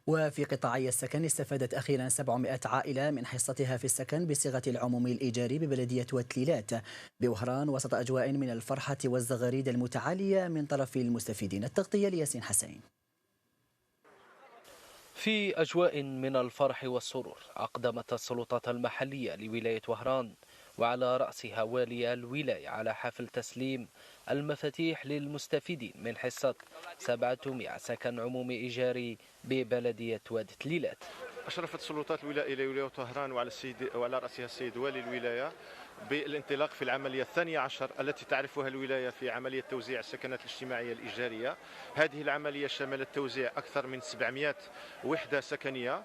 وفي قطاعي السكن استفادت أخيرا 700 عائلة من حصتها في السكن بصيغة العموم الإيجاري ببلدية وتليلات بوهران وسط أجواء من الفرحة والزغاريد المتعالية من طرف المستفيدين. التغطية لياسين حسين. في أجواء من الفرح والسرور أقدمت السلطات المحلية لولاية وهران وعلى رأسها والي الولاية على حفل تسليم المفاتيح للمستفيدين من حصة 700 سكن عمومي إيجاري ببلدية وادي تليلات. أشرفت سلطات الولاية إلى ولاية وهران وعلى رأسها السيد والي الولاية بالانطلاق في العملية الثانية عشر التي تعرفها الولاية في عملية توزيع السكنات الاجتماعية الإيجارية. هذه العملية شملت توزيع أكثر من 700 وحدة سكنية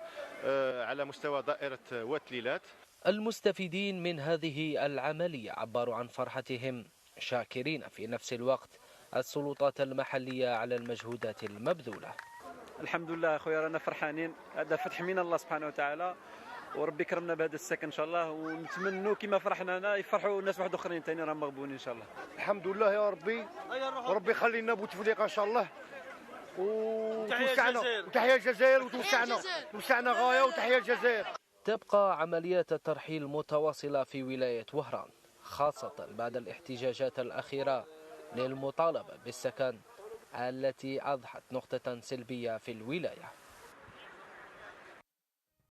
على مستوى دائرة وتليلات. المستفيدين من هذه العملية عبروا عن فرحتهم شاكرين في نفس الوقت السلطات المحلية على المجهودات المبذولة. الحمد لله اخويا رانا فرحانين، هذا فتح من الله سبحانه وتعالى وربي كرمنا بهذا السكن ان شاء الله، ونتمنوا كما فرحنا هنا يفرحوا الناس واحد اخرين ثاني راهم مغبونين ان شاء الله. الحمد لله يا ربي، وربي يخلي لنا بوتفليقه ان شاء الله، وتحيا الجزائر وتوسعنا غايه وتحيا الجزائر. تبقى عمليات الترحيل متواصلة في ولاية وهران خاصة بعد الاحتجاجات الأخيرة للمطالبة بالسكن التي أضحت نقطة سلبية في الولاية.